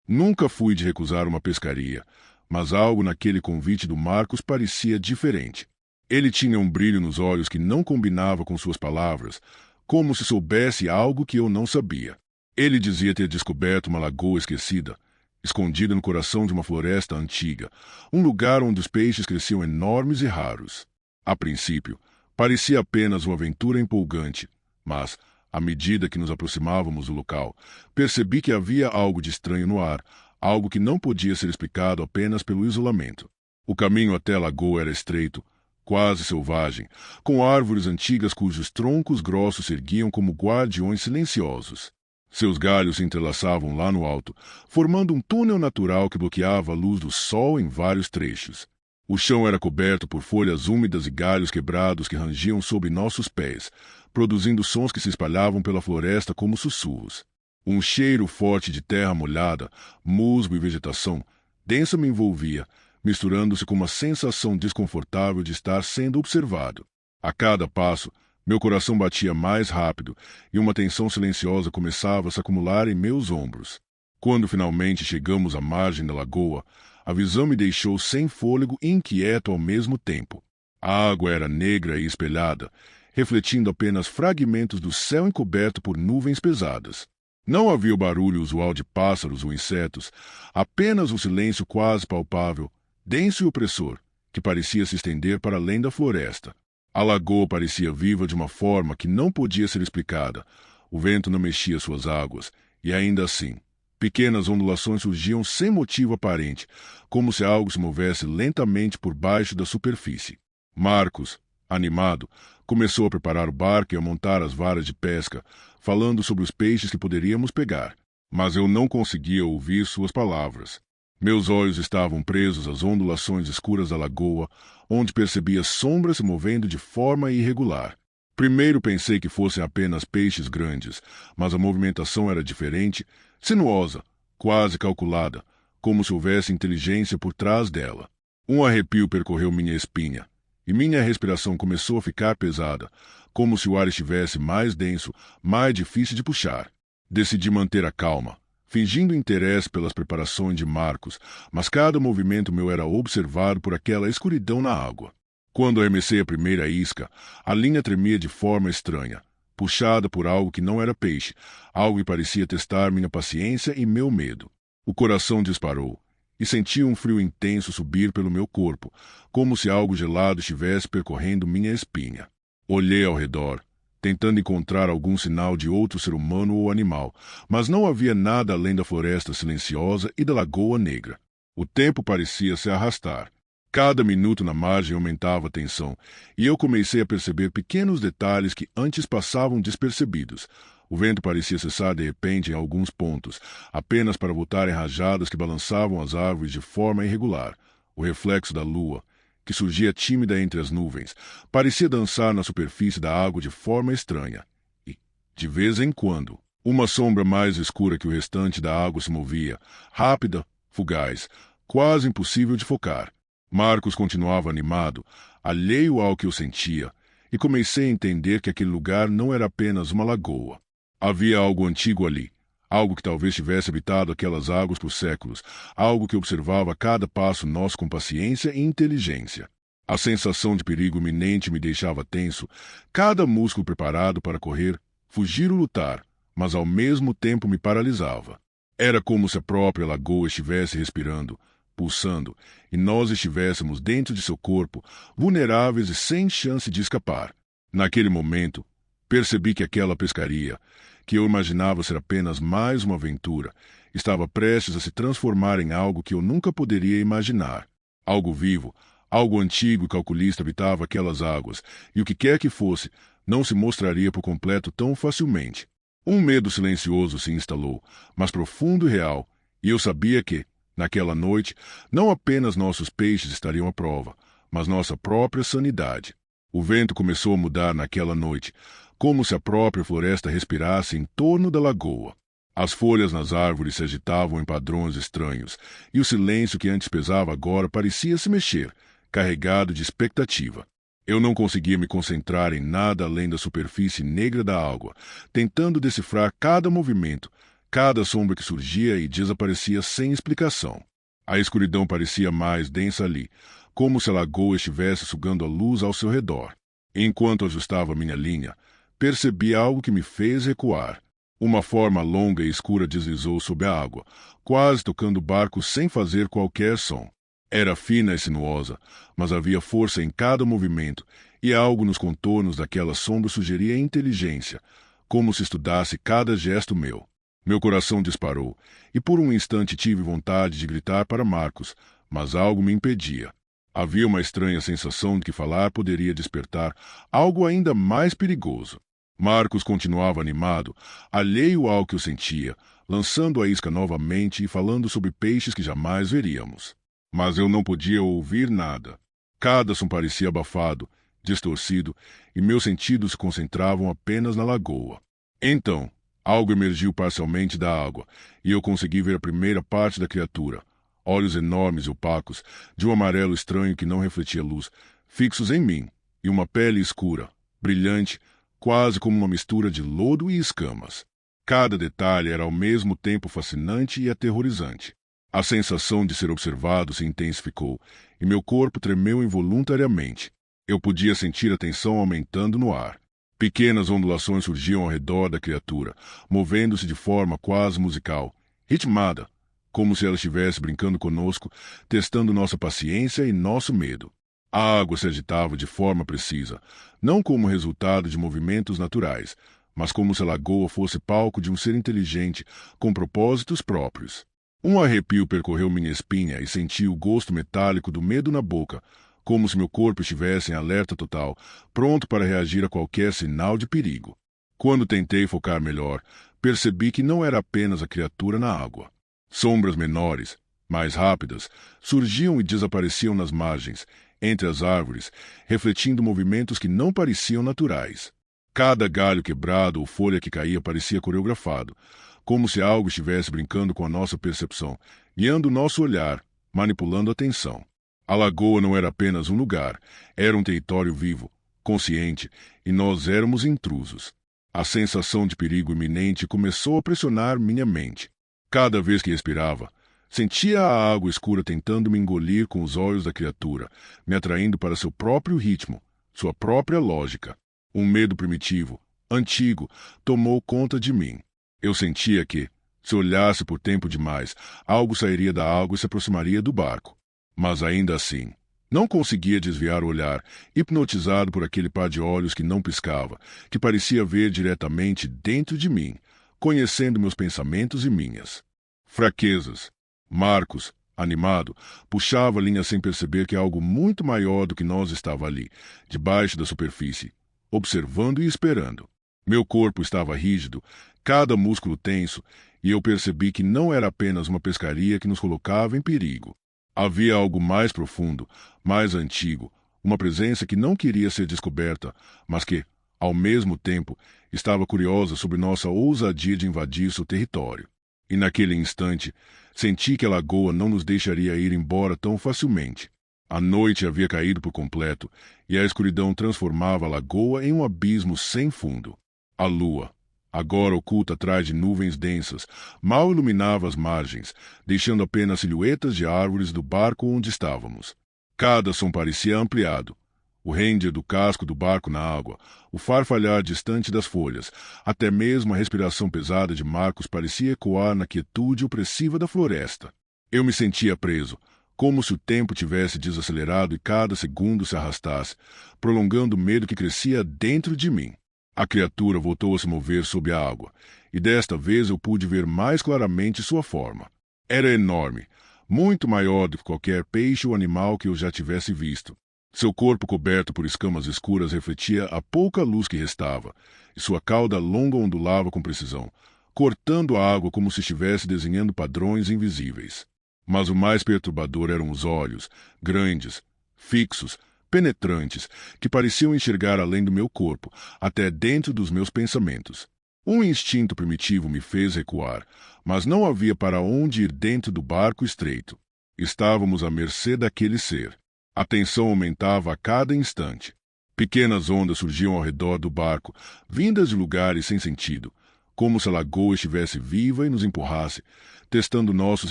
Nunca fui de recusar uma pescaria, mas algo naquele convite do Marcos parecia diferente. Ele tinha um brilho nos olhos que não combinava com suas palavras, como se soubesse algo que eu não sabia. Ele dizia ter descoberto uma lagoa esquecida, escondida no coração de uma floresta antiga, um lugar onde os peixes cresciam enormes e raros. A princípio, parecia apenas uma aventura empolgante, mas, à medida que nos aproximávamos do local, percebi que havia algo de estranho no ar, algo que não podia ser explicado apenas pelo isolamento. O caminho até a lagoa era estreito, quase selvagem, com árvores antigas cujos troncos grossos se erguiam como guardiões silenciosos. Seus galhos se entrelaçavam lá no alto, formando um túnel natural que bloqueava a luz do sol em vários trechos. O chão era coberto por folhas úmidas e galhos quebrados que rangiam sob nossos pés, produzindo sons que se espalhavam pela floresta como sussurros. Um cheiro forte de terra molhada, musgo e vegetação densa me envolvia, misturando-se com uma sensação desconfortável de estar sendo observado. A cada passo, meu coração batia mais rápido e uma tensão silenciosa começava a se acumular em meus ombros. Quando finalmente chegamos à margem da lagoa, a visão me deixou sem fôlego e inquieto ao mesmo tempo. A água era negra e espelhada, refletindo apenas fragmentos do céu encoberto por nuvens pesadas. Não havia o barulho usual de pássaros ou insetos, apenas o silêncio quase palpável, denso e opressor, que parecia se estender para além da floresta. A lagoa parecia viva de uma forma que não podia ser explicada. O vento não mexia suas águas, e ainda assim, pequenas ondulações surgiam sem motivo aparente, como se algo se movesse lentamente por baixo da superfície. Marcos, animado, começou a preparar o barco e a montar as varas de pesca, falando sobre os peixes que poderíamos pegar. Mas eu não conseguia ouvir suas palavras. Meus olhos estavam presos às ondulações escuras da lagoa, onde percebia sombras se movendo de forma irregular. Primeiro pensei que fossem apenas peixes grandes, mas a movimentação era diferente, sinuosa, quase calculada, como se houvesse inteligência por trás dela. Um arrepio percorreu minha espinha, e minha respiração começou a ficar pesada, como se o ar estivesse mais denso, mais difícil de puxar. Decidi manter a calma, fingindo interesse pelas preparações de Marcos, mas cada movimento meu era observado por aquela escuridão na água. Quando arremessei a primeira isca, a linha tremia de forma estranha, puxada por algo que não era peixe, algo que parecia testar minha paciência e meu medo. O coração disparou, e senti um frio intenso subir pelo meu corpo, como se algo gelado estivesse percorrendo minha espinha. Olhei ao redor, tentando encontrar algum sinal de outro ser humano ou animal, mas não havia nada além da floresta silenciosa e da lagoa negra. O tempo parecia se arrastar. Cada minuto na margem aumentava a tensão, e eu comecei a perceber pequenos detalhes que antes passavam despercebidos. O vento parecia cessar de repente em alguns pontos, apenas para voltar em rajadas que balançavam as árvores de forma irregular. O reflexo da lua, que surgia tímida entre as nuvens, parecia dançar na superfície da água de forma estranha. E, de vez em quando, uma sombra mais escura que o restante da água se movia, rápida, fugaz, quase impossível de focar. Marcos continuava animado, alheio ao que eu sentia, e comecei a entender que aquele lugar não era apenas uma lagoa. Havia algo antigo ali, algo que talvez tivesse habitado aquelas águas por séculos, algo que observava a cada passo nosso com paciência e inteligência. A sensação de perigo iminente me deixava tenso, cada músculo preparado para correr, fugir ou lutar, mas ao mesmo tempo me paralisava. Era como se a própria lagoa estivesse respirando, pulsando, e nós estivéssemos dentro de seu corpo, vulneráveis e sem chance de escapar. Naquele momento, percebi que aquela pescaria, que eu imaginava ser apenas mais uma aventura, estava prestes a se transformar em algo que eu nunca poderia imaginar. Algo vivo, algo antigo e calculista habitava aquelas águas, e o que quer que fosse, não se mostraria por completo tão facilmente. Um medo silencioso se instalou, mas profundo e real, e eu sabia que, naquela noite, não apenas nossos peixes estariam à prova, mas nossa própria sanidade. O vento começou a mudar naquela noite, como se a própria floresta respirasse em torno da lagoa. As folhas nas árvores se agitavam em padrões estranhos, e o silêncio que antes pesava agora parecia se mexer, carregado de expectativa. Eu não conseguia me concentrar em nada além da superfície negra da água, tentando decifrar cada movimento, cada sombra que surgia e desaparecia sem explicação. A escuridão parecia mais densa ali, como se a lagoa estivesse sugando a luz ao seu redor. Enquanto ajustava minha linha, percebi algo que me fez recuar. Uma forma longa e escura deslizou sob a água, quase tocando o barco sem fazer qualquer som. Era fina e sinuosa, mas havia força em cada movimento, e algo nos contornos daquela sombra sugeria inteligência, como se estudasse cada gesto meu. Meu coração disparou, e por um instante tive vontade de gritar para Marcos, mas algo me impedia. Havia uma estranha sensação de que falar poderia despertar algo ainda mais perigoso. Marcos continuava animado, alheio ao que eu sentia, lançando a isca novamente e falando sobre peixes que jamais veríamos. Mas eu não podia ouvir nada. Cada som parecia abafado, distorcido, e meus sentidos se concentravam apenas na lagoa. Então, algo emergiu parcialmente da água, e eu consegui ver a primeira parte da criatura. Olhos enormes e opacos, de um amarelo estranho que não refletia luz, fixos em mim, e uma pele escura, brilhante, quase como uma mistura de lodo e escamas. Cada detalhe era ao mesmo tempo fascinante e aterrorizante. A sensação de ser observado se intensificou, e meu corpo tremeu involuntariamente. Eu podia sentir a tensão aumentando no ar. Pequenas ondulações surgiam ao redor da criatura, movendo-se de forma quase musical, ritmada, como se ela estivesse brincando conosco, testando nossa paciência e nosso medo. A água se agitava de forma precisa, não como resultado de movimentos naturais, mas como se a lagoa fosse palco de um ser inteligente, com propósitos próprios. Um arrepio percorreu minha espinha e senti o gosto metálico do medo na boca, como se meu corpo estivesse em alerta total, pronto para reagir a qualquer sinal de perigo. Quando tentei focar melhor, percebi que não era apenas a criatura na água. Sombras menores, mais rápidas, surgiam e desapareciam nas margens, entre as árvores, refletindo movimentos que não pareciam naturais. Cada galho quebrado ou folha que caía parecia coreografado, como se algo estivesse brincando com a nossa percepção, guiando o nosso olhar, manipulando a atenção. A lagoa não era apenas um lugar, era um território vivo, consciente, e nós éramos intrusos. A sensação de perigo iminente começou a pressionar minha mente. Cada vez que respirava, sentia a água escura tentando me engolir com os olhos da criatura, me atraindo para seu próprio ritmo, sua própria lógica. Um medo primitivo, antigo, tomou conta de mim. Eu sentia que, se olhasse por tempo demais, algo sairia da água e se aproximaria do barco. Mas ainda assim, não conseguia desviar o olhar, hipnotizado por aquele par de olhos que não piscava, que parecia ver diretamente dentro de mim, conhecendo meus pensamentos e minhas fraquezas. Marcos, animado, puxava a linha sem perceber que algo muito maior do que nós estava ali, debaixo da superfície, observando e esperando. Meu corpo estava rígido, cada músculo tenso, e eu percebi que não era apenas uma pescaria que nos colocava em perigo. Havia algo mais profundo, mais antigo, uma presença que não queria ser descoberta, mas que, ao mesmo tempo, estava curiosa sobre nossa ousadia de invadir seu território. E naquele instante, senti que a lagoa não nos deixaria ir embora tão facilmente. A noite havia caído por completo, e a escuridão transformava a lagoa em um abismo sem fundo. A lua, agora oculta atrás de nuvens densas, mal iluminava as margens, deixando apenas silhuetas de árvores do barco onde estávamos. Cada som parecia ampliado. O render do casco do barco na água, o farfalhar distante das folhas, até mesmo a respiração pesada de Marcos parecia ecoar na quietude opressiva da floresta. Eu me sentia preso, como se o tempo tivesse desacelerado e cada segundo se arrastasse, prolongando o medo que crescia dentro de mim. A criatura voltou a se mover sob a água, e desta vez eu pude ver mais claramente sua forma. Era enorme, muito maior do que qualquer peixe ou animal que eu já tivesse visto. Seu corpo coberto por escamas escuras refletia a pouca luz que restava, e sua cauda longa ondulava com precisão, cortando a água como se estivesse desenhando padrões invisíveis. Mas o mais perturbador eram os olhos, grandes, fixos, penetrantes, que pareciam enxergar além do meu corpo, até dentro dos meus pensamentos. Um instinto primitivo me fez recuar, mas não havia para onde ir dentro do barco estreito. Estávamos à mercê daquele ser. A tensão aumentava a cada instante. Pequenas ondas surgiam ao redor do barco, vindas de lugares sem sentido, como se a lagoa estivesse viva e nos empurrasse, testando nossos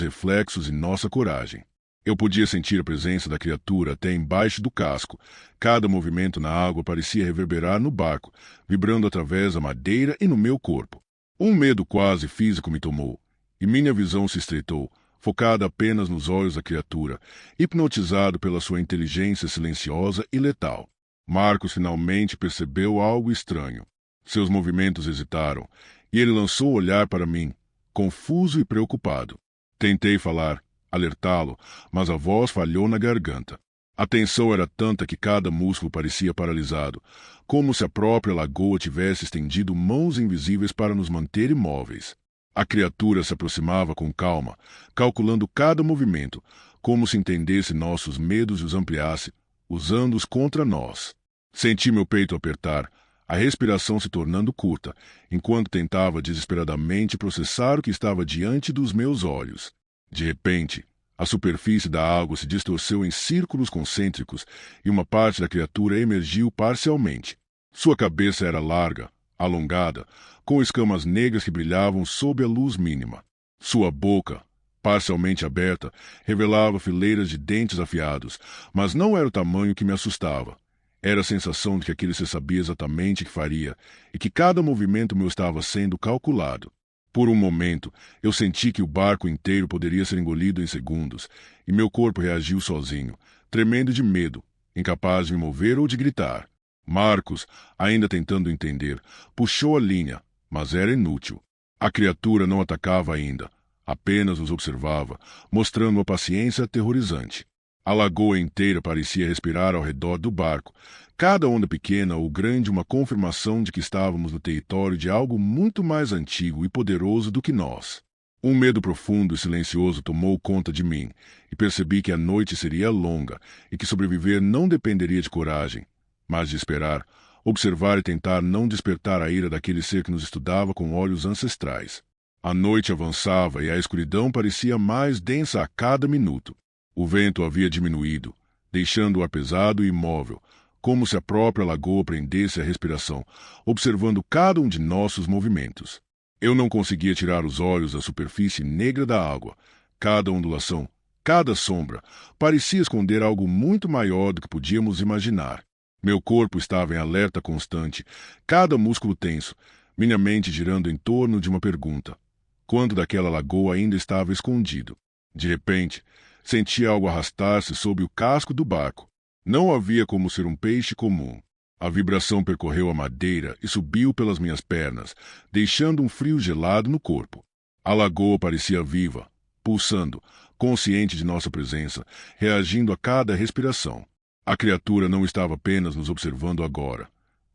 reflexos e nossa coragem. Eu podia sentir a presença da criatura até embaixo do casco. Cada movimento na água parecia reverberar no barco, vibrando através da madeira e no meu corpo. Um medo quase físico me tomou, e minha visão se estreitou, focada apenas nos olhos da criatura, hipnotizado pela sua inteligência silenciosa e letal. Marcos finalmente percebeu algo estranho. Seus movimentos hesitaram, e ele lançou o olhar para mim, confuso e preocupado. Tentei falar, alertá-lo, mas a voz falhou na garganta. A tensão era tanta que cada músculo parecia paralisado, como se a própria lagoa tivesse estendido mãos invisíveis para nos manter imóveis. A criatura se aproximava com calma, calculando cada movimento, como se entendesse nossos medos e os ampliasse, usando-os contra nós. Senti meu peito apertar, a respiração se tornando curta, enquanto tentava desesperadamente processar o que estava diante dos meus olhos. De repente, a superfície da água se distorceu em círculos concêntricos e uma parte da criatura emergiu parcialmente. Sua cabeça era larga, alongada, com escamas negras que brilhavam sob a luz mínima. Sua boca, parcialmente aberta, revelava fileiras de dentes afiados, mas não era o tamanho que me assustava. Era a sensação de que aquele ser sabia exatamente o que faria e que cada movimento meu estava sendo calculado. Por um momento, eu senti que o barco inteiro poderia ser engolido em segundos, e meu corpo reagiu sozinho, tremendo de medo, incapaz de me mover ou de gritar. Marcos, ainda tentando entender, puxou a linha, mas era inútil. A criatura não atacava ainda, apenas nos observava, mostrando uma paciência aterrorizante. A lagoa inteira parecia respirar ao redor do barco, cada onda pequena ou grande uma confirmação de que estávamos no território de algo muito mais antigo e poderoso do que nós. Um medo profundo e silencioso tomou conta de mim, e percebi que a noite seria longa e que sobreviver não dependeria de coragem, mas de esperar, observar e tentar não despertar a ira daquele ser que nos estudava com olhos ancestrais. A noite avançava e a escuridão parecia mais densa a cada minuto. O vento havia diminuído, deixando o ar pesado e imóvel, como se a própria lagoa prendesse a respiração, observando cada um de nossos movimentos. Eu não conseguia tirar os olhos da superfície negra da água. Cada ondulação, cada sombra, parecia esconder algo muito maior do que podíamos imaginar. Meu corpo estava em alerta constante, cada músculo tenso, minha mente girando em torno de uma pergunta. Quanto daquela lagoa ainda estava escondido? De repente, senti algo arrastar-se sob o casco do barco. Não havia como ser um peixe comum. A vibração percorreu a madeira e subiu pelas minhas pernas, deixando um frio gelado no corpo. A lagoa parecia viva, pulsando, consciente de nossa presença, reagindo a cada respiração. A criatura não estava apenas nos observando agora.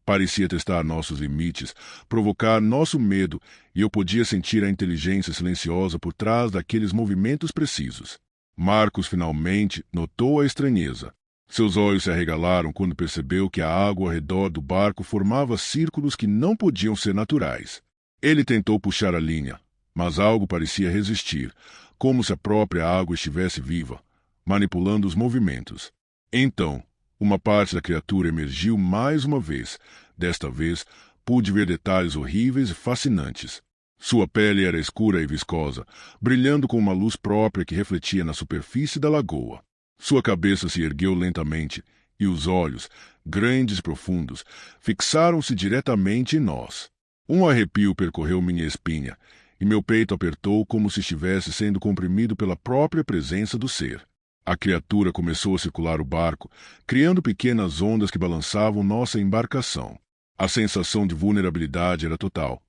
Parecia testar nossos limites, provocar nosso medo, e eu podia sentir a inteligência silenciosa por trás daqueles movimentos precisos. Marcos finalmente notou a estranheza. Seus olhos se arregalaram quando percebeu que a água ao redor do barco formava círculos que não podiam ser naturais. Ele tentou puxar a linha, mas algo parecia resistir, como se a própria água estivesse viva, manipulando os movimentos. Então, uma parte da criatura emergiu mais uma vez. Desta vez, pude ver detalhes horríveis e fascinantes. Sua pele era escura e viscosa, brilhando com uma luz própria que refletia na superfície da lagoa. Sua cabeça se ergueu lentamente, e os olhos, grandes e profundos, fixaram-se diretamente em nós. Um arrepio percorreu minha espinha, e meu peito apertou como se estivesse sendo comprimido pela própria presença do ser. A criatura começou a circular o barco, criando pequenas ondas que balançavam nossa embarcação. A sensação de vulnerabilidade era total.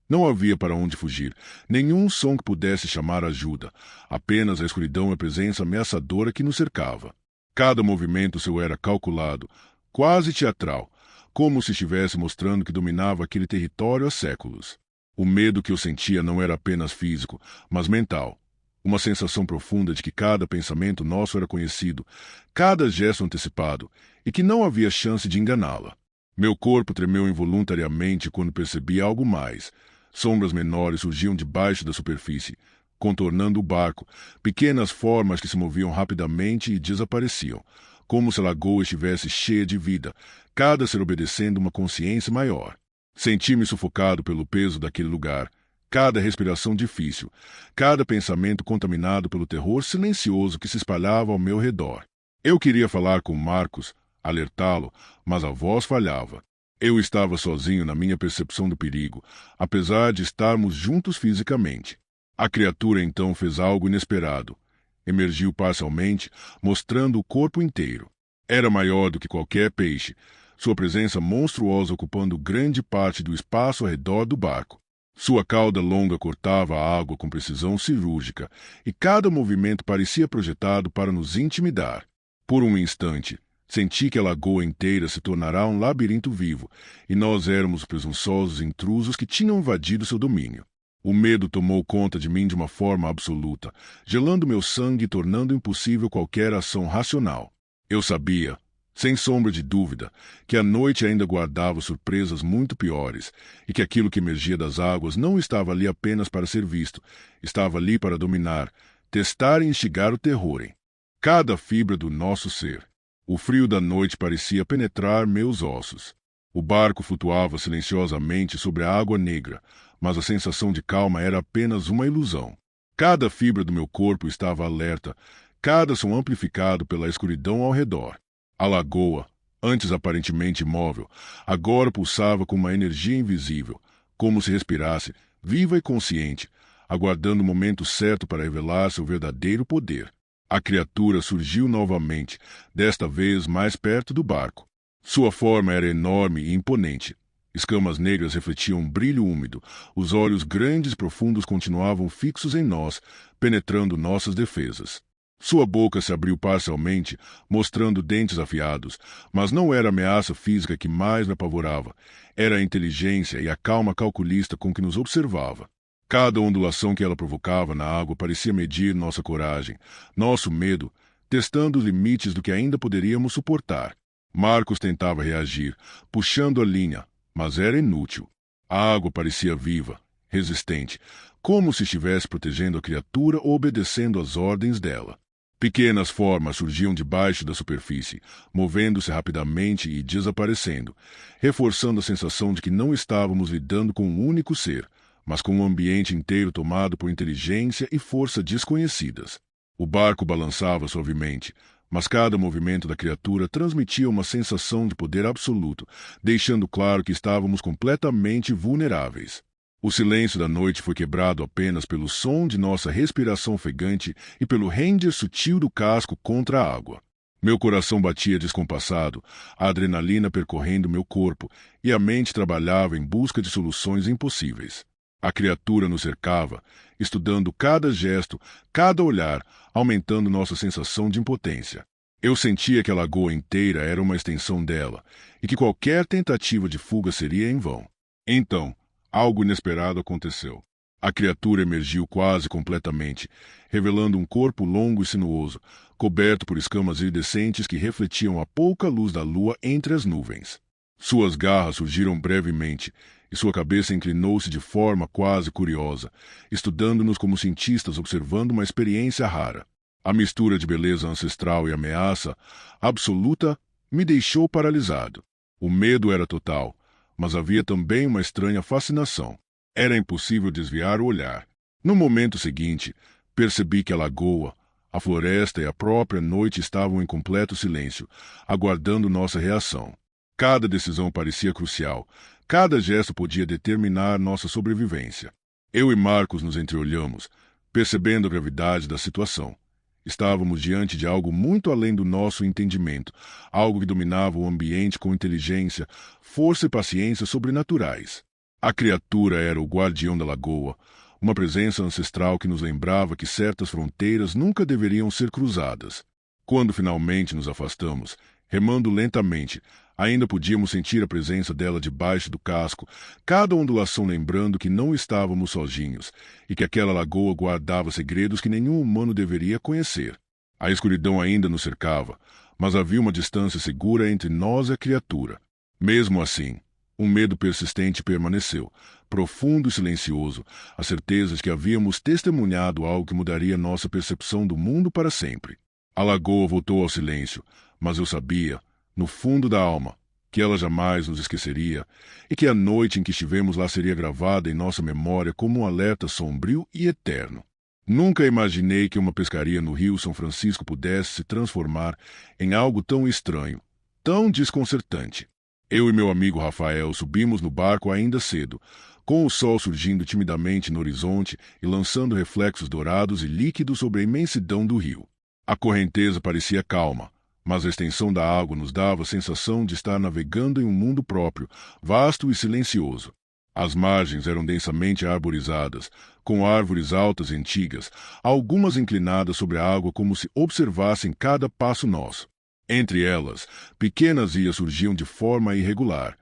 Não havia para onde fugir, nenhum som que pudesse chamar ajuda, apenas a escuridão e a presença ameaçadora que nos cercava. Cada movimento seu era calculado, quase teatral, como se estivesse mostrando que dominava aquele território há séculos. O medo que eu sentia não era apenas físico, mas mental. Uma sensação profunda de que cada pensamento nosso era conhecido, cada gesto antecipado, e que não havia chance de enganá-la. Meu corpo tremeu involuntariamente quando percebi algo mais. Sombras menores surgiam debaixo da superfície, contornando o barco, pequenas formas que se moviam rapidamente e desapareciam, como se a lagoa estivesse cheia de vida, cada ser obedecendo uma consciência maior. Senti-me sufocado pelo peso daquele lugar, cada respiração difícil, cada pensamento contaminado pelo terror silencioso que se espalhava ao meu redor. Eu queria falar com Marcos, alertá-lo, mas a voz falhava. Eu estava sozinho na minha percepção do perigo, apesar de estarmos juntos fisicamente. A criatura então fez algo inesperado. Emergiu parcialmente, mostrando o corpo inteiro. Era maior do que qualquer peixe, sua presença monstruosa ocupando grande parte do espaço ao redor do barco. Sua cauda longa cortava a água com precisão cirúrgica, e cada movimento parecia projetado para nos intimidar. Por um instante, senti que a lagoa inteira se tornará um labirinto vivo, e nós éramos presunçosos intrusos que tinham invadido seu domínio. O medo tomou conta de mim de uma forma absoluta, gelando meu sangue e tornando impossível qualquer ação racional. Eu sabia, sem sombra de dúvida, que a noite ainda guardava surpresas muito piores, e que aquilo que emergia das águas não estava ali apenas para ser visto, estava ali para dominar, testar e instigar o terror em cada fibra do nosso ser. O frio da noite parecia penetrar meus ossos. O barco flutuava silenciosamente sobre a água negra, mas a sensação de calma era apenas uma ilusão. Cada fibra do meu corpo estava alerta, cada som amplificado pela escuridão ao redor. A lagoa, antes aparentemente imóvel, agora pulsava com uma energia invisível, como se respirasse, viva e consciente, aguardando o momento certo para revelar seu verdadeiro poder. A criatura surgiu novamente, desta vez mais perto do barco. Sua forma era enorme e imponente. Escamas negras refletiam um brilho úmido, os olhos grandes e profundos continuavam fixos em nós, penetrando nossas defesas. Sua boca se abriu parcialmente, mostrando dentes afiados, mas não era a ameaça física que mais me apavorava. Era a inteligência e a calma calculista com que nos observava. Cada ondulação que ela provocava na água parecia medir nossa coragem, nosso medo, testando os limites do que ainda poderíamos suportar. Marcos tentava reagir, puxando a linha, mas era inútil. A água parecia viva, resistente, como se estivesse protegendo a criatura ou obedecendo às ordens dela. Pequenas formas surgiam debaixo da superfície, movendo-se rapidamente e desaparecendo, reforçando a sensação de que não estávamos lidando com um único ser, mas com um ambiente inteiro tomado por inteligência e força desconhecidas. O barco balançava suavemente, mas cada movimento da criatura transmitia uma sensação de poder absoluto, deixando claro que estávamos completamente vulneráveis. O silêncio da noite foi quebrado apenas pelo som de nossa respiração ofegante e pelo render sutil do casco contra a água. Meu coração batia descompassado, a adrenalina percorrendo meu corpo, e a mente trabalhava em busca de soluções impossíveis. A criatura nos cercava, estudando cada gesto, cada olhar, aumentando nossa sensação de impotência. Eu sentia que a lagoa inteira era uma extensão dela, e que qualquer tentativa de fuga seria em vão. Então, algo inesperado aconteceu. A criatura emergiu quase completamente, revelando um corpo longo e sinuoso, coberto por escamas iridescentes que refletiam a pouca luz da lua entre as nuvens. Suas garras surgiram brevemente, e sua cabeça inclinou-se de forma quase curiosa, estudando-nos como cientistas observando uma experiência rara. A mistura de beleza ancestral e ameaça absoluta me deixou paralisado. O medo era total, mas havia também uma estranha fascinação. Era impossível desviar o olhar. No momento seguinte, percebi que a lagoa, a floresta e a própria noite estavam em completo silêncio, aguardando nossa reação. Cada decisão parecia crucial. Cada gesto podia determinar nossa sobrevivência. Eu e Marcos nos entreolhamos, percebendo a gravidade da situação. Estávamos diante de algo muito além do nosso entendimento, algo que dominava o ambiente com inteligência, força e paciência sobrenaturais. A criatura era o guardião da lagoa, uma presença ancestral que nos lembrava que certas fronteiras nunca deveriam ser cruzadas. Quando finalmente nos afastamos, remando lentamente, ainda podíamos sentir a presença dela debaixo do casco, cada ondulação lembrando que não estávamos sozinhos e que aquela lagoa guardava segredos que nenhum humano deveria conhecer. A escuridão ainda nos cercava, mas havia uma distância segura entre nós e a criatura. Mesmo assim, um medo persistente permaneceu, profundo e silencioso, a certeza de que havíamos testemunhado algo que mudaria nossa percepção do mundo para sempre. A lagoa voltou ao silêncio, mas eu sabia, no fundo da alma, que ela jamais nos esqueceria, e que a noite em que estivemos lá seria gravada em nossa memória como um alerta sombrio e eterno. Nunca imaginei que uma pescaria no Rio São Francisco pudesse se transformar em algo tão estranho, tão desconcertante. Eu e meu amigo Rafael subimos no barco ainda cedo, com o sol surgindo timidamente no horizonte e lançando reflexos dourados e líquidos sobre a imensidão do rio. A correnteza parecia calma, mas a extensão da água nos dava a sensação de estar navegando em um mundo próprio, vasto e silencioso. As margens eram densamente arborizadas, com árvores altas e antigas, algumas inclinadas sobre a água como se observassem cada passo nosso. Entre elas, pequenas ilhas surgiam de forma irregular,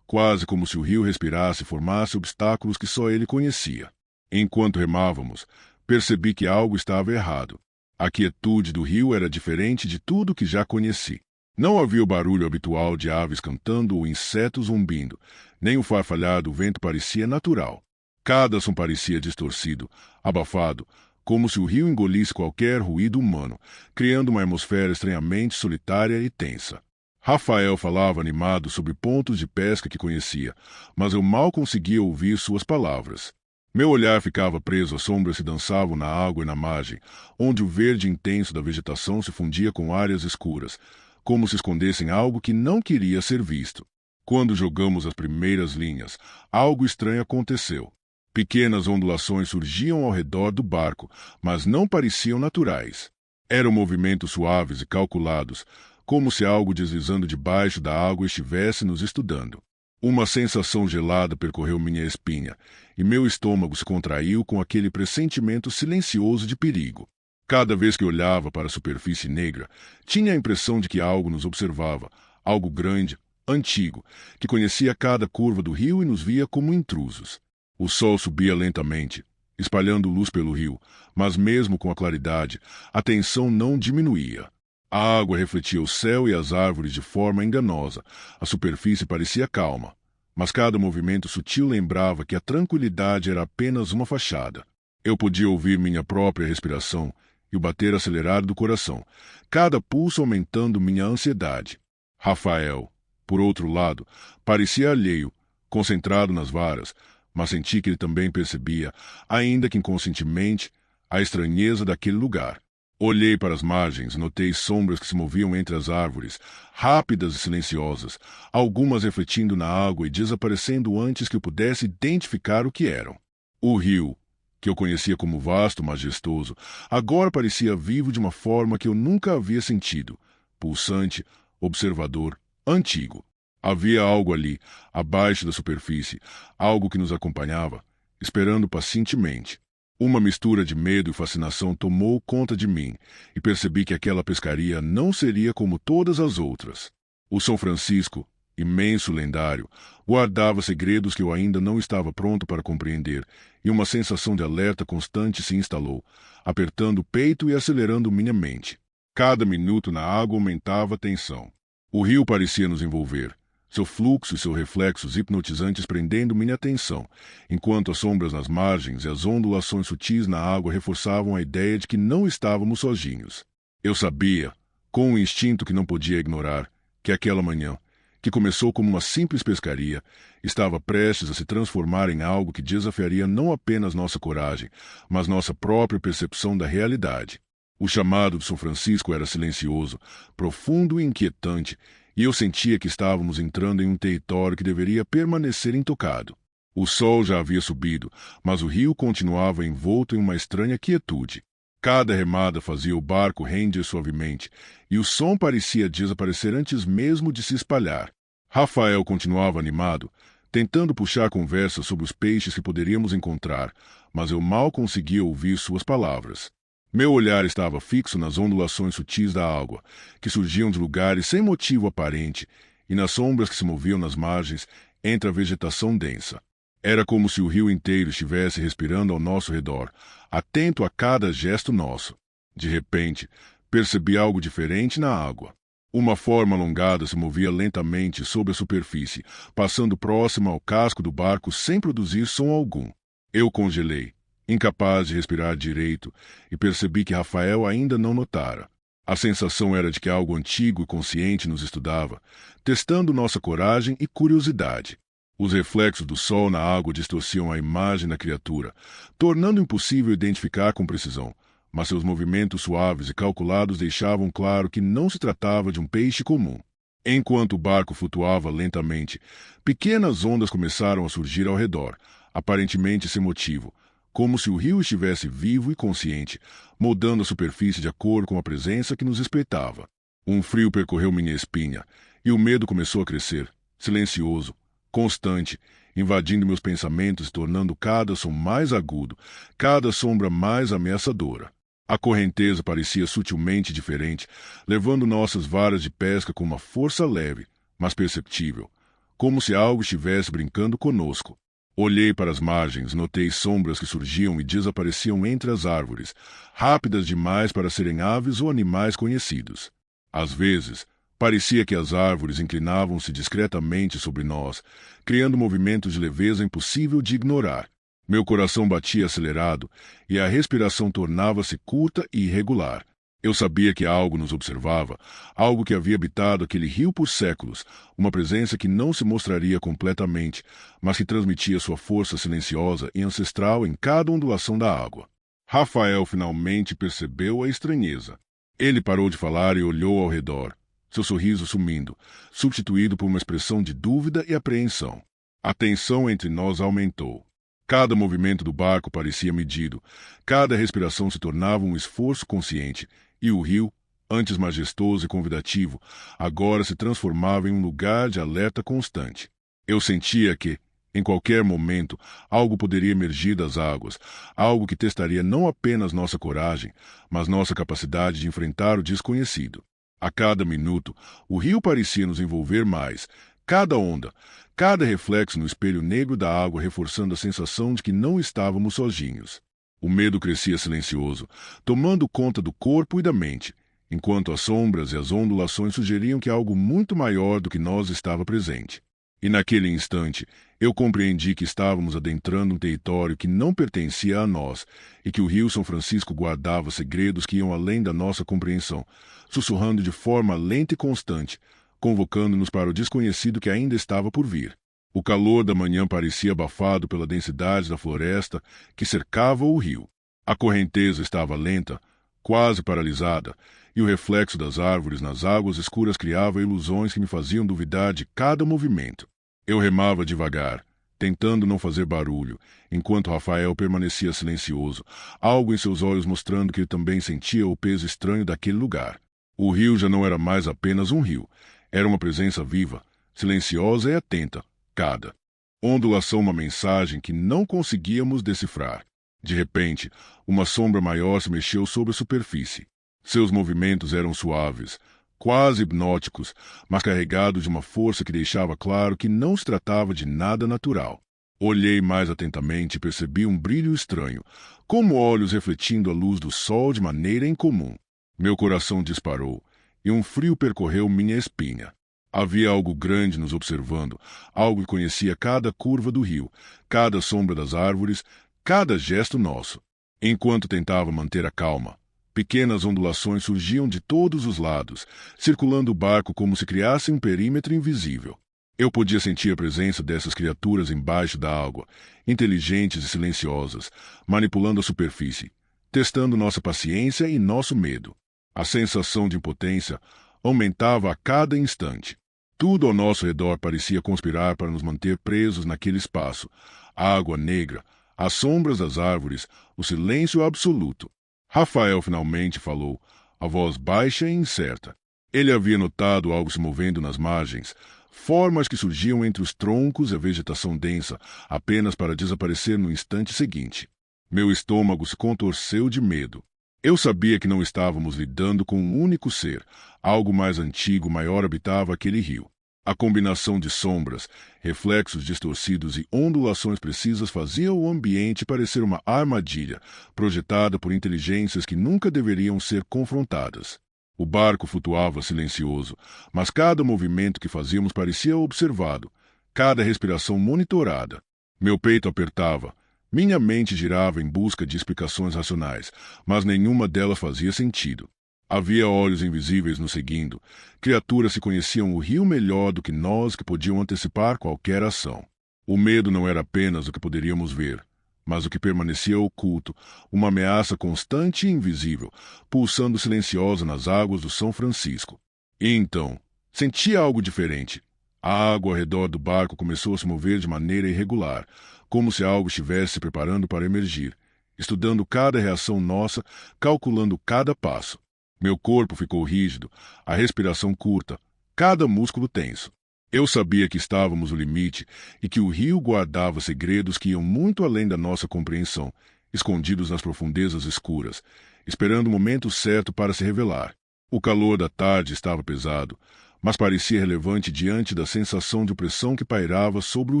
quase como se o rio respirasse e formasse obstáculos que só ele conhecia. Enquanto remávamos, percebi que algo estava errado. A quietude do rio era diferente de tudo que já conheci. Não havia o barulho habitual de aves cantando ou insetos zumbindo, nem o farfalhar do vento parecia natural. Cada som parecia distorcido, abafado, como se o rio engolisse qualquer ruído humano, criando uma atmosfera estranhamente solitária e tensa. Rafael falava animado sobre pontos de pesca que conhecia, mas eu mal conseguia ouvir suas palavras. Meu olhar ficava preso às sombras que dançavam na água e na margem, onde o verde intenso da vegetação se fundia com áreas escuras, como se escondessem algo que não queria ser visto. Quando jogamos as primeiras linhas, algo estranho aconteceu. Pequenas ondulações surgiam ao redor do barco, mas não pareciam naturais. Eram movimentos suaves e calculados, como se algo deslizando debaixo da água estivesse nos estudando. Uma sensação gelada percorreu minha espinha, e meu estômago se contraiu com aquele pressentimento silencioso de perigo. Cada vez que olhava para a superfície negra, tinha a impressão de que algo nos observava, algo grande, antigo, que conhecia cada curva do rio e nos via como intrusos. O sol subia lentamente, espalhando luz pelo rio, mas mesmo com a claridade, a tensão não diminuía. A água refletia o céu e as árvores de forma enganosa. A superfície parecia calma, mas cada movimento sutil lembrava que a tranquilidade era apenas uma fachada. Eu podia ouvir minha própria respiração e o bater acelerado do coração, cada pulso aumentando minha ansiedade. Rafael, por outro lado, parecia alheio, concentrado nas varas, mas senti que ele também percebia, ainda que inconscientemente, a estranheza daquele lugar. Olhei para as margens e notei sombras que se moviam entre as árvores, rápidas e silenciosas, algumas refletindo na água e desaparecendo antes que eu pudesse identificar o que eram. O rio, que eu conhecia como vasto e majestoso, agora parecia vivo de uma forma que eu nunca havia sentido, pulsante, observador, antigo. Havia algo ali, abaixo da superfície, algo que nos acompanhava, esperando pacientemente. Uma mistura de medo e fascinação tomou conta de mim, e percebi que aquela pescaria não seria como todas as outras. O São Francisco, imenso lendário, guardava segredos que eu ainda não estava pronto para compreender, e uma sensação de alerta constante se instalou, apertando o peito e acelerando minha mente. Cada minuto na água aumentava a tensão. O rio parecia nos envolver, seu fluxo e seus reflexos hipnotizantes prendendo minha atenção, enquanto as sombras nas margens e as ondulações sutis na água reforçavam a ideia de que não estávamos sozinhos. Eu sabia, com um instinto que não podia ignorar, que aquela manhã, que começou como uma simples pescaria, estava prestes a se transformar em algo que desafiaria não apenas nossa coragem, mas nossa própria percepção da realidade. O chamado de São Francisco era silencioso, profundo e inquietante, e eu sentia que estávamos entrando em um território que deveria permanecer intocado. O sol já havia subido, mas o rio continuava envolto em uma estranha quietude. Cada remada fazia o barco render suavemente, e o som parecia desaparecer antes mesmo de se espalhar. Rafael continuava animado, tentando puxar conversa sobre os peixes que poderíamos encontrar, mas eu mal conseguia ouvir suas palavras. Meu olhar estava fixo nas ondulações sutis da água, que surgiam de lugares sem motivo aparente, e nas sombras que se moviam nas margens, entre a vegetação densa. Era como se o rio inteiro estivesse respirando ao nosso redor, atento a cada gesto nosso. De repente, percebi algo diferente na água. Uma forma alongada se movia lentamente sobre a superfície, passando próxima ao casco do barco sem produzir som algum. Eu congelei, incapaz de respirar direito, e percebi que Rafael ainda não notara. A sensação era de que algo antigo e consciente nos estudava, testando nossa coragem e curiosidade. Os reflexos do sol na água distorciam a imagem da criatura, tornando impossível identificar com precisão, mas seus movimentos suaves e calculados deixavam claro que não se tratava de um peixe comum. Enquanto o barco flutuava lentamente, pequenas ondas começaram a surgir ao redor, aparentemente sem motivo, como se o rio estivesse vivo e consciente, moldando a superfície de acordo com a presença que nos espreitava. Um frio percorreu minha espinha, e o medo começou a crescer, silencioso, constante, invadindo meus pensamentos e tornando cada som mais agudo, cada sombra mais ameaçadora. A correnteza parecia sutilmente diferente, levando nossas varas de pesca com uma força leve, mas perceptível, como se algo estivesse brincando conosco. Olhei para as margens, notei sombras que surgiam e desapareciam entre as árvores, rápidas demais para serem aves ou animais conhecidos. Às vezes, parecia que as árvores inclinavam-se discretamente sobre nós, criando movimentos de leveza impossível de ignorar. Meu coração batia acelerado e a respiração tornava-se curta e irregular. Eu sabia que algo nos observava, algo que havia habitado aquele rio por séculos, uma presença que não se mostraria completamente, mas que transmitia sua força silenciosa e ancestral em cada ondulação da água. Rafael finalmente percebeu a estranheza. Ele parou de falar e olhou ao redor, seu sorriso sumindo, substituído por uma expressão de dúvida e apreensão. A tensão entre nós aumentou. Cada movimento do barco parecia medido, cada respiração se tornava um esforço consciente, e o rio, antes majestoso e convidativo, agora se transformava em um lugar de alerta constante. Eu sentia que, em qualquer momento, algo poderia emergir das águas, algo que testaria não apenas nossa coragem, mas nossa capacidade de enfrentar o desconhecido. A cada minuto, o rio parecia nos envolver mais, cada onda, cada reflexo no espelho negro da água reforçando a sensação de que não estávamos sozinhos. O medo crescia silencioso, tomando conta do corpo e da mente, enquanto as sombras e as ondulações sugeriam que algo muito maior do que nós estava presente. E naquele instante, eu compreendi que estávamos adentrando um território que não pertencia a nós e que o Rio São Francisco guardava segredos que iam além da nossa compreensão, sussurrando de forma lenta e constante, convocando-nos para o desconhecido que ainda estava por vir. O calor da manhã parecia abafado pela densidade da floresta que cercava o rio. A correnteza estava lenta, quase paralisada, e o reflexo das árvores nas águas escuras criava ilusões que me faziam duvidar de cada movimento. Eu remava devagar, tentando não fazer barulho, enquanto Rafael permanecia silencioso, algo em seus olhos mostrando que ele também sentia o peso estranho daquele lugar. O rio já não era mais apenas um rio, era uma presença viva, silenciosa e atenta, cada ondulação uma mensagem que não conseguíamos decifrar. De repente, uma sombra maior se mexeu sobre a superfície. Seus movimentos eram suaves, quase hipnóticos, mas carregados de uma força que deixava claro que não se tratava de nada natural. Olhei mais atentamente e percebi um brilho estranho, como olhos refletindo a luz do sol de maneira incomum. Meu coração disparou, e um frio percorreu minha espinha. Havia algo grande nos observando, algo que conhecia cada curva do rio, cada sombra das árvores, cada gesto nosso. Enquanto tentava manter a calma, pequenas ondulações surgiam de todos os lados, circulando o barco como se criassem um perímetro invisível. Eu podia sentir a presença dessas criaturas embaixo da água, inteligentes e silenciosas, manipulando a superfície, testando nossa paciência e nosso medo. A sensação de impotência aumentava a cada instante. Tudo ao nosso redor parecia conspirar para nos manter presos naquele espaço. A água negra, as sombras das árvores, o silêncio absoluto. Rafael finalmente falou, a voz baixa e incerta. Ele havia notado algo se movendo nas margens, formas que surgiam entre os troncos e a vegetação densa, apenas para desaparecer no instante seguinte. Meu estômago se contorceu de medo. Eu sabia que não estávamos lidando com um único ser. Algo mais antigo, maior habitava aquele rio. A combinação de sombras, reflexos distorcidos e ondulações precisas fazia o ambiente parecer uma armadilha, projetada por inteligências que nunca deveriam ser confrontadas. O barco flutuava silencioso, mas cada movimento que fazíamos parecia observado, cada respiração monitorada. Meu peito apertava. Minha mente girava em busca de explicações racionais, mas nenhuma delas fazia sentido. Havia olhos invisíveis nos seguindo, criaturas que conheciam o rio melhor do que nós, que podiam antecipar qualquer ação. O medo não era apenas o que poderíamos ver, mas o que permanecia oculto, uma ameaça constante e invisível, pulsando silenciosa nas águas do São Francisco. E então, sentia algo diferente. A água ao redor do barco começou a se mover de maneira irregular, como se algo estivesse se preparando para emergir, estudando cada reação nossa, calculando cada passo. Meu corpo ficou rígido, a respiração curta, cada músculo tenso. Eu sabia que estávamos no limite e que o rio guardava segredos que iam muito além da nossa compreensão, escondidos nas profundezas escuras, esperando o momento certo para se revelar. O calor da tarde estava pesado, mas parecia relevante diante da sensação de opressão que pairava sobre o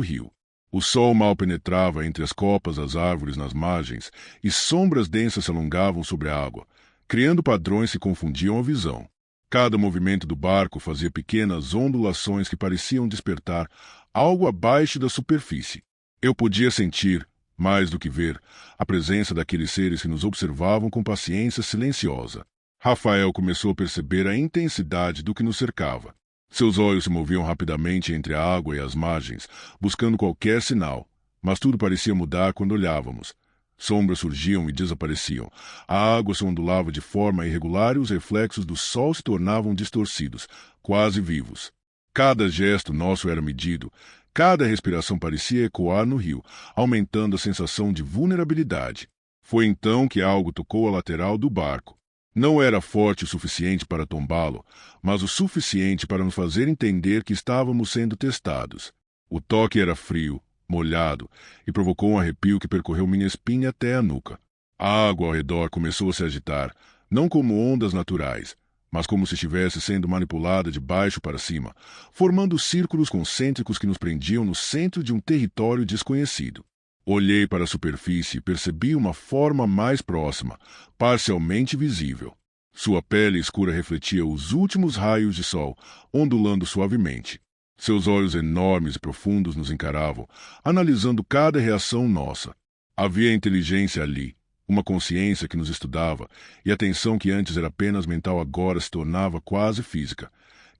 rio. O sol mal penetrava entre as copas das árvores nas margens e sombras densas se alongavam sobre a água, criando padrões que confundiam a visão. Cada movimento do barco fazia pequenas ondulações que pareciam despertar algo abaixo da superfície. Eu podia sentir, mais do que ver, a presença daqueles seres que nos observavam com paciência silenciosa. Rafael começou a perceber a intensidade do que nos cercava. Seus olhos se moviam rapidamente entre a água e as margens, buscando qualquer sinal, mas tudo parecia mudar quando olhávamos. Sombras surgiam e desapareciam. A água se ondulava de forma irregular e os reflexos do sol se tornavam distorcidos, quase vivos. Cada gesto nosso era medido, cada respiração parecia ecoar no rio, aumentando a sensação de vulnerabilidade. Foi então que algo tocou a lateral do barco. Não era forte o suficiente para tombá-lo, mas o suficiente para nos fazer entender que estávamos sendo testados. O toque era frio, molhado, e provocou um arrepio que percorreu minha espinha até a nuca. A água ao redor começou a se agitar, não como ondas naturais, mas como se estivesse sendo manipulada de baixo para cima, formando círculos concêntricos que nos prendiam no centro de um território desconhecido. Olhei para a superfície e percebi uma forma mais próxima, parcialmente visível. Sua pele escura refletia os últimos raios de sol, ondulando suavemente. Seus olhos enormes e profundos nos encaravam, analisando cada reação nossa. Havia inteligência ali, uma consciência que nos estudava, e a tensão que antes era apenas mental agora se tornava quase física.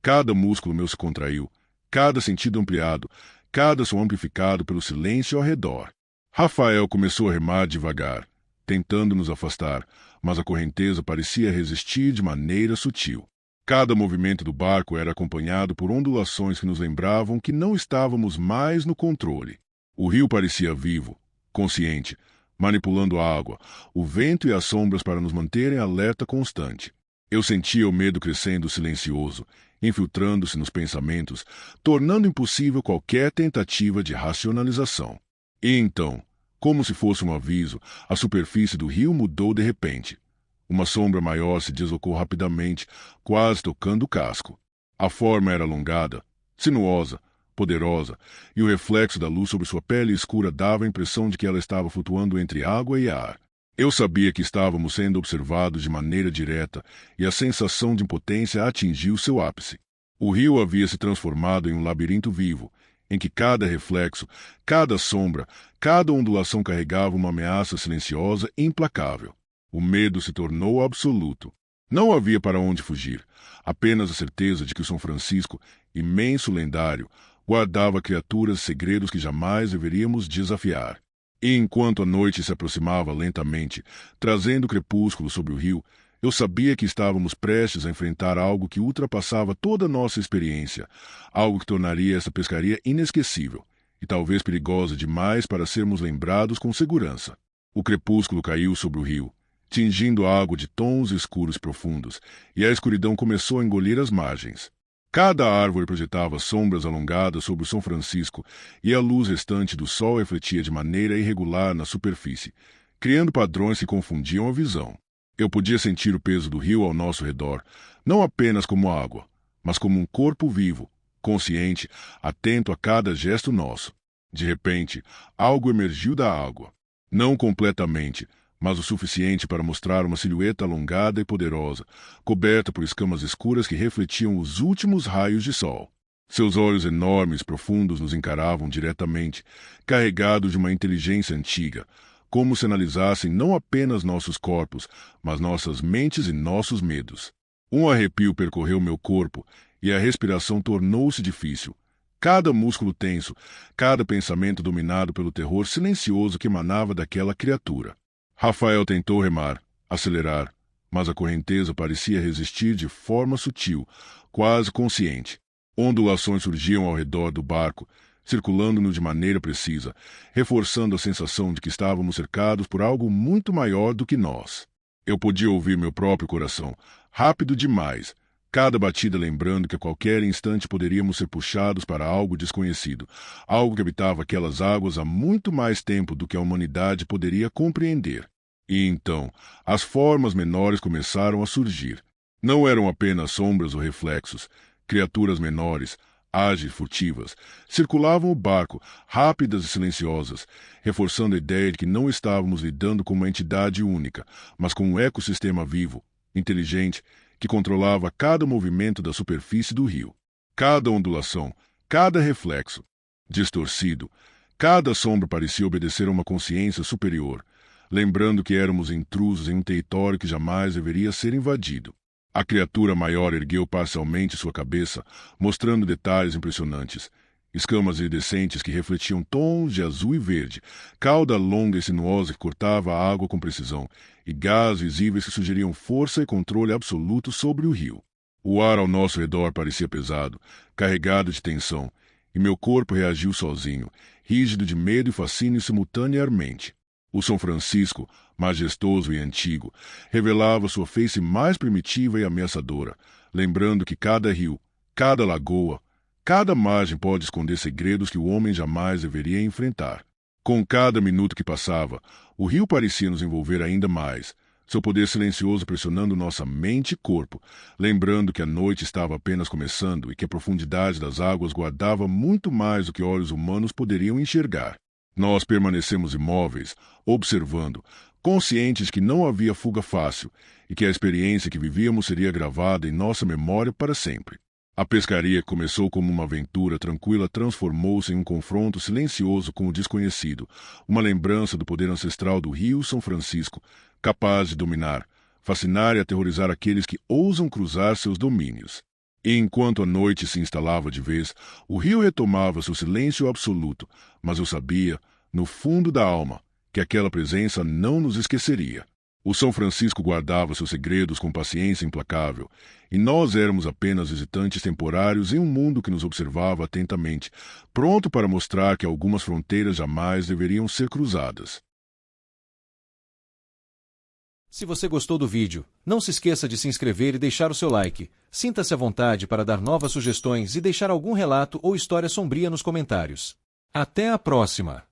Cada músculo meu se contraiu, cada sentido ampliado, cada som amplificado pelo silêncio ao redor. Rafael começou a remar devagar, tentando nos afastar, mas a correnteza parecia resistir de maneira sutil. Cada movimento do barco era acompanhado por ondulações que nos lembravam que não estávamos mais no controle. O rio parecia vivo, consciente, manipulando a água, o vento e as sombras para nos manterem alerta constante. Eu sentia o medo crescendo silencioso, infiltrando-se nos pensamentos, tornando impossível qualquer tentativa de racionalização. E então, como se fosse um aviso, a superfície do rio mudou de repente. Uma sombra maior se deslocou rapidamente, quase tocando o casco. A forma era alongada, sinuosa, poderosa, e o reflexo da luz sobre sua pele escura dava a impressão de que ela estava flutuando entre água e ar. Eu sabia que estávamos sendo observados de maneira direta, e a sensação de impotência atingiu seu ápice. O rio havia se transformado em um labirinto vivo, em que cada reflexo, cada sombra, cada ondulação carregava uma ameaça silenciosa e implacável. O medo se tornou absoluto. Não havia para onde fugir, apenas a certeza de que o São Francisco, imenso lendário, guardava criaturas e segredos que jamais deveríamos desafiar. E enquanto a noite se aproximava lentamente, trazendo o crepúsculo sobre o rio, eu sabia que estávamos prestes a enfrentar algo que ultrapassava toda a nossa experiência, algo que tornaria essa pescaria inesquecível, e talvez perigosa demais para sermos lembrados com segurança. O crepúsculo caiu sobre o rio, tingindo a água de tons escuros e profundos, e a escuridão começou a engolir as margens. Cada árvore projetava sombras alongadas sobre o São Francisco, e a luz restante do sol refletia de maneira irregular na superfície, criando padrões que confundiam a visão. Eu podia sentir o peso do rio ao nosso redor, não apenas como água, mas como um corpo vivo, consciente, atento a cada gesto nosso. De repente, algo emergiu da água. Não completamente, mas o suficiente para mostrar uma silhueta alongada e poderosa, coberta por escamas escuras que refletiam os últimos raios de sol. Seus olhos enormes e profundos nos encaravam diretamente, carregados de uma inteligência antiga, como se analisassem não apenas nossos corpos, mas nossas mentes e nossos medos. Um arrepio percorreu meu corpo e a respiração tornou-se difícil. Cada músculo tenso, cada pensamento dominado pelo terror silencioso que emanava daquela criatura. Rafael tentou remar, acelerar, mas a correnteza parecia resistir de forma sutil, quase consciente. Ondulações surgiam ao redor do barco, circulando-no de maneira precisa, reforçando a sensação de que estávamos cercados por algo muito maior do que nós. Eu podia ouvir meu próprio coração, rápido demais, cada batida lembrando que a qualquer instante poderíamos ser puxados para algo desconhecido, algo que habitava aquelas águas há muito mais tempo do que a humanidade poderia compreender. E então, as formas menores começaram a surgir. Não eram apenas sombras ou reflexos. Criaturas menores, ágeis, furtivas, circulavam o barco, rápidas e silenciosas, reforçando a ideia de que não estávamos lidando com uma entidade única, mas com um ecossistema vivo, inteligente, que controlava cada movimento da superfície do rio. Cada ondulação, cada reflexo, distorcido, cada sombra parecia obedecer a uma consciência superior, lembrando que éramos intrusos em um território que jamais deveria ser invadido. A criatura maior ergueu parcialmente sua cabeça, mostrando detalhes impressionantes. Escamas iridescentes que refletiam tons de azul e verde, cauda longa e sinuosa que cortava a água com precisão, e gás visíveis que sugeriam força e controle absoluto sobre o rio. O ar ao nosso redor parecia pesado, carregado de tensão, e meu corpo reagiu sozinho, rígido de medo e fascínio simultaneamente. O São Francisco, majestoso e antigo, revelava sua face mais primitiva e ameaçadora, lembrando que cada rio, cada lagoa, cada margem pode esconder segredos que o homem jamais deveria enfrentar. Com cada minuto que passava, o rio parecia nos envolver ainda mais, seu poder silencioso pressionando nossa mente e corpo, lembrando que a noite estava apenas começando e que a profundidade das águas guardava muito mais do que olhos humanos poderiam enxergar. Nós permanecemos imóveis, observando, conscientes de que não havia fuga fácil e que a experiência que vivíamos seria gravada em nossa memória para sempre. A pescaria que começou como uma aventura tranquila transformou-se em um confronto silencioso com o desconhecido, uma lembrança do poder ancestral do Rio São Francisco, capaz de dominar, fascinar e aterrorizar aqueles que ousam cruzar seus domínios. E enquanto a noite se instalava de vez, o rio retomava seu silêncio absoluto, mas eu sabia, no fundo da alma, que aquela presença não nos esqueceria. O São Francisco guardava seus segredos com paciência implacável, e nós éramos apenas visitantes temporários em um mundo que nos observava atentamente, pronto para mostrar que algumas fronteiras jamais deveriam ser cruzadas. Se você gostou do vídeo, não se esqueça de se inscrever e deixar o seu like. Sinta-se à vontade para dar novas sugestões e deixar algum relato ou história sombria nos comentários. Até a próxima!